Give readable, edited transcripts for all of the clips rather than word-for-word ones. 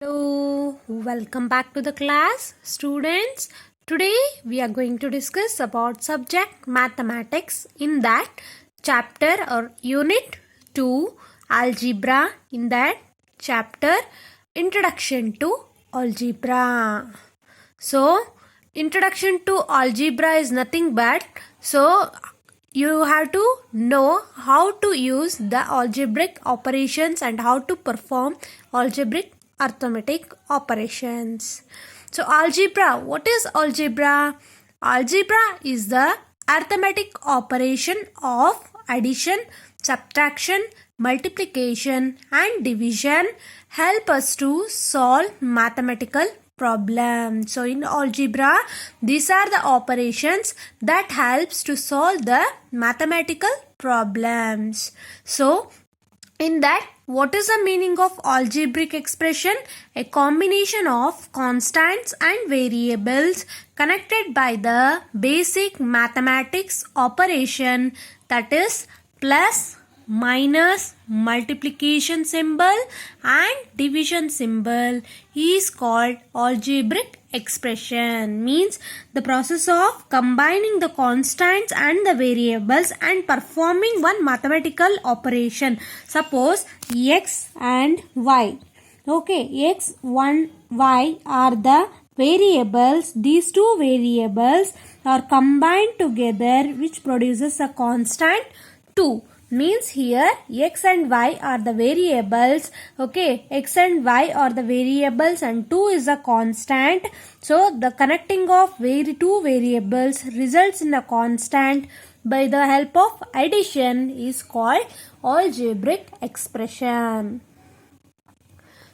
Hello, welcome back to the class, students. Today we are going to discuss about subject mathematics in that chapter or unit 2 algebra, in that chapter introduction to algebra. So introduction to algebra is nothing but you have to know how to use the algebraic operations and how to perform algebraic arithmetic operations. So algebra, what is algebra? Algebra is the arithmetic operation of addition, subtraction, multiplication and division help us to solve mathematical problem. So in algebra, these are the operations that helps to solve the mathematical problems. So in that, what is the meaning of algebraic expression? A combination of constants and variables connected by the basic mathematics operation, that is plus, minus, multiplication symbol and division symbol is called algebraic expression. Means the process of combining the constants and the variables and performing one mathematical operation. Suppose x and y. Okay, x, 1, y are the variables. These two variables are combined together, which produces a constant 2. Means here x and y are the variables. Okay, x and y are the variables and 2 is a constant. So the connecting of two variables results in a constant by the help of addition is called algebraic expression.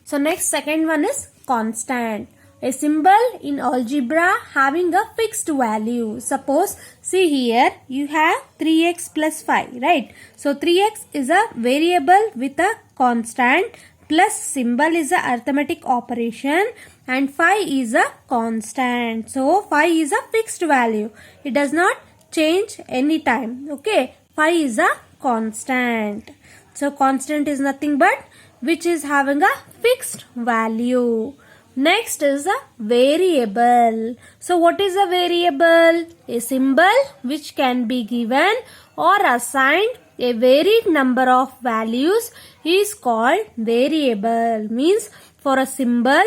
So next, second one is constant. A symbol in algebra having a fixed value. Suppose, see here, you have 3x plus 5, right? So 3x is a variable with a constant, plus symbol is a arithmetic operation, and 5 is a constant. So 5 is a fixed value. It does not change any time. Okay, 5 is a constant. So constant is nothing but which is having a fixed value. Next is a variable. So what is a variable? A symbol which can be given or assigned a varied number of values is called variable. Means for a symbol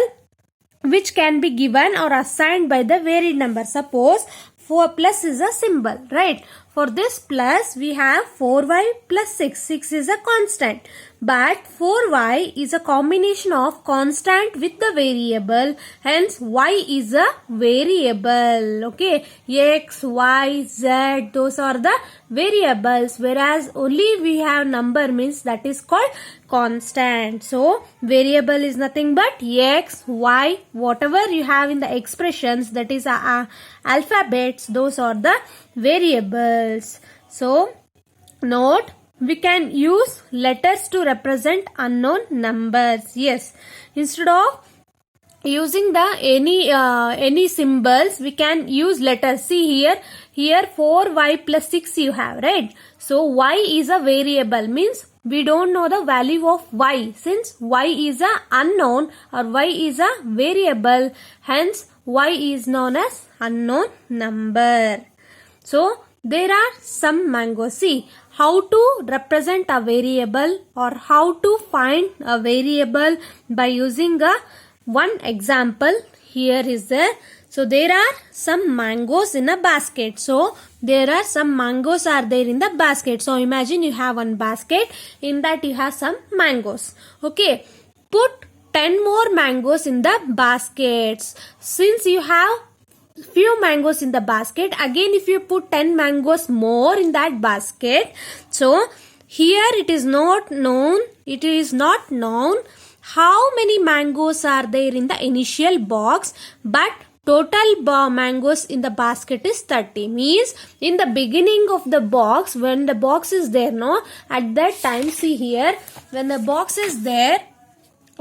which can be given or assigned by the varied number. Suppose 4 plus is a symbol, right? For this plus we have 4y plus 6. 6 is a constant. But 4y is a combination of constant with the variable. Hence y is a variable. Okay. X, y, z, those are the variables. Whereas only we have number, means that is called constant. So variable is nothing but x, y, whatever you have in the expressions, that is alphabets, those are the variables. So note, we can use letters to represent unknown numbers. Yes, instead of using the any symbols, we can use letters. See here 4y plus 6 you have, right? So y is a variable, means we don't know the value of y. Since y is a unknown or y is a variable, hence y is known as unknown number. So there are some mangoes. See how to represent a variable or how to find a variable by using one example. Here is there. So there are some mangoes in a basket. So there are some mangoes are there in the basket. So imagine you have one basket. In that you have some mangoes. Okay. Put 10 more mangoes in the baskets. Since you have few mangoes in the basket, again if you put 10 mangoes more in that basket, so here it is not known how many mangoes are there in the initial box, but total mangoes in the basket is 30. Means in the beginning of the box, when the box is there, no, at that time, see here, when the box is there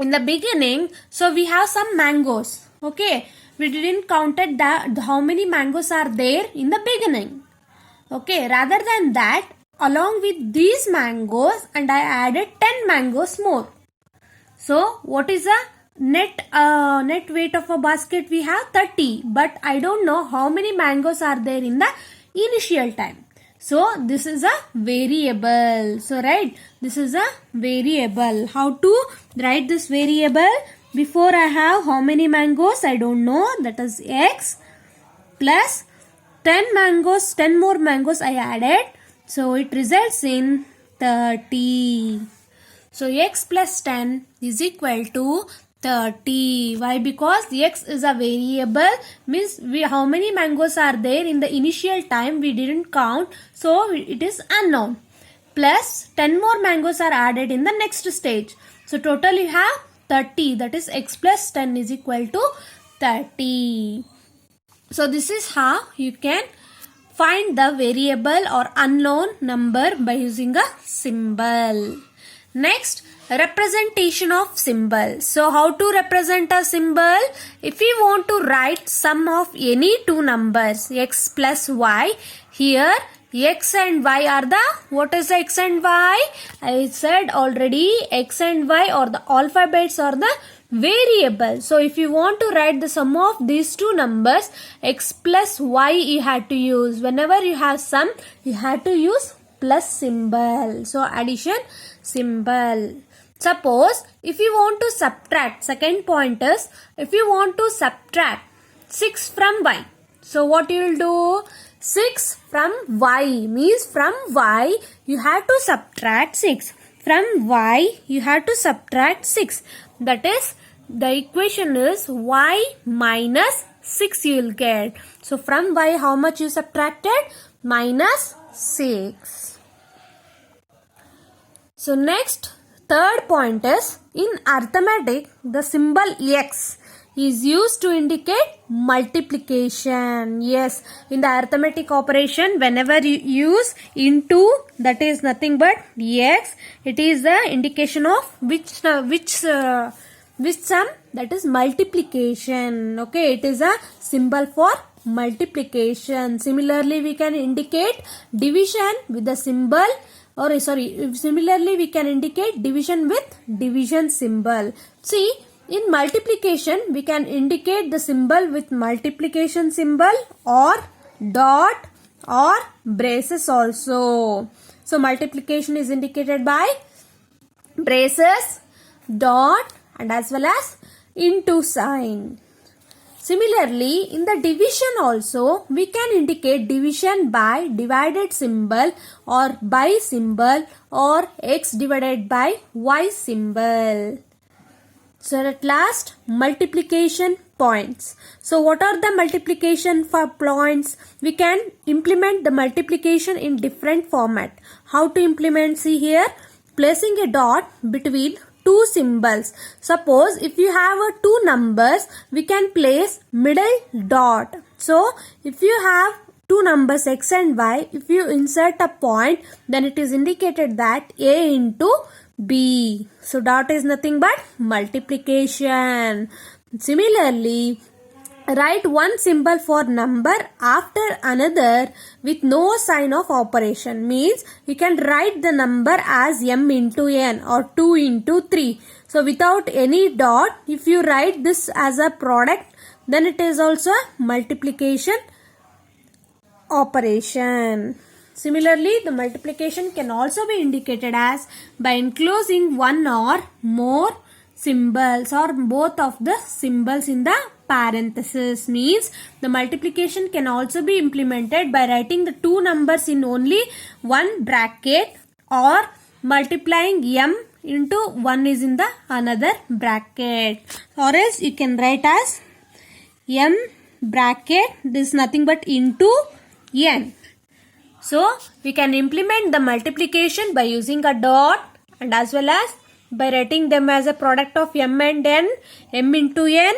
in the beginning, so we have some mangoes. Okay, we didn't counted that how many mangoes are there in the beginning. Okay, rather than that, along with these mangoes, and I added 10 mangoes more. So what is the net weight of a basket we have 30, but I don't know how many mangoes are there in the initial time. So this is a variable. So right, this is a variable. How to write this variable? Before I have how many mangoes? I don't know. That is x plus 10 mangoes. 10 more mangoes I added. So it results in 30. So x plus 10 is equal to 30. Why? Because x is a variable, means how many mangoes are there in the initial time we didn't count, so it is unknown. Plus 10 more mangoes are added in the next stage. So total you have 30, that is x plus 10 is equal to 30. So this is how you can find the variable or unknown number by using a symbol. Next, representation of symbol. So how to represent a symbol? If we want to write sum of any two numbers, x plus y, here x and y are the, what is the x and y? I said already, x and y or the alphabets are the variable. So if you want to write the sum of these two numbers, x plus y you had to use. Whenever you have sum, you have to use plus symbol. So addition symbol. Suppose if you want to subtract, second point is if you want to subtract 6 from y. So what you will do? 6 from y means from y you have to subtract 6. From y you have to subtract 6. That is, the equation is y minus 6 you will get. So from y how much you subtracted? Minus 6. So next, third point is, in arithmetic the symbol x is used to indicate multiplication. Yes, in the arithmetic operation whenever you use into, that is nothing but x, it is the indication of which sum, that is multiplication. Okay, it is a symbol for multiplication. Similarly we can indicate division with the symbol, or similarly we can indicate division with division symbol. See, in multiplication we can indicate the symbol with multiplication symbol or dot or braces also. So multiplication is indicated by braces, dot and as well as into sign. Similarly, in the division also, we can indicate division by divided symbol or by symbol or x divided by y symbol. So at last, multiplication points. So what are the multiplication for points? We can implement the multiplication in different format. How to implement? See here, placing a dot between two symbols. Suppose if you have two numbers, we can place middle dot. So if you have two numbers x and y, if you insert a point, then it is indicated that a into b. So dot is nothing but multiplication. Similarly, write one symbol for number after another with no sign of operation. Means you can write the number as m into n or 2 into 3. So without any dot, if you write this as a product, then it is also a multiplication operation. Similarly, the multiplication can also be indicated as by enclosing one or more symbols or both of the symbols in the parenthesis. Means the multiplication can also be implemented by writing the two numbers in only one bracket or multiplying m into 1 is in the another bracket, or else you can write as m bracket, this is nothing but into n. So we can implement the multiplication by using a dot and as well as by writing them as a product of m and n, m into n,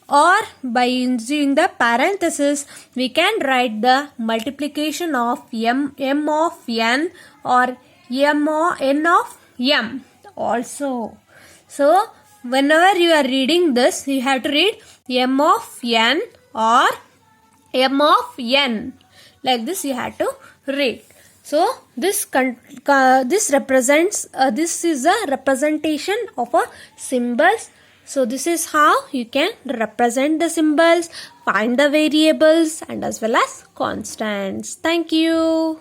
or by using the parenthesis we can write the multiplication of m of n or m of n of m also. So whenever you are reading this, you have to read m of n or m of n, like this you have to read. So this represents this is a representation of a symbols So this is how you can represent the symbols, find the variables and as well as constants. Thank you.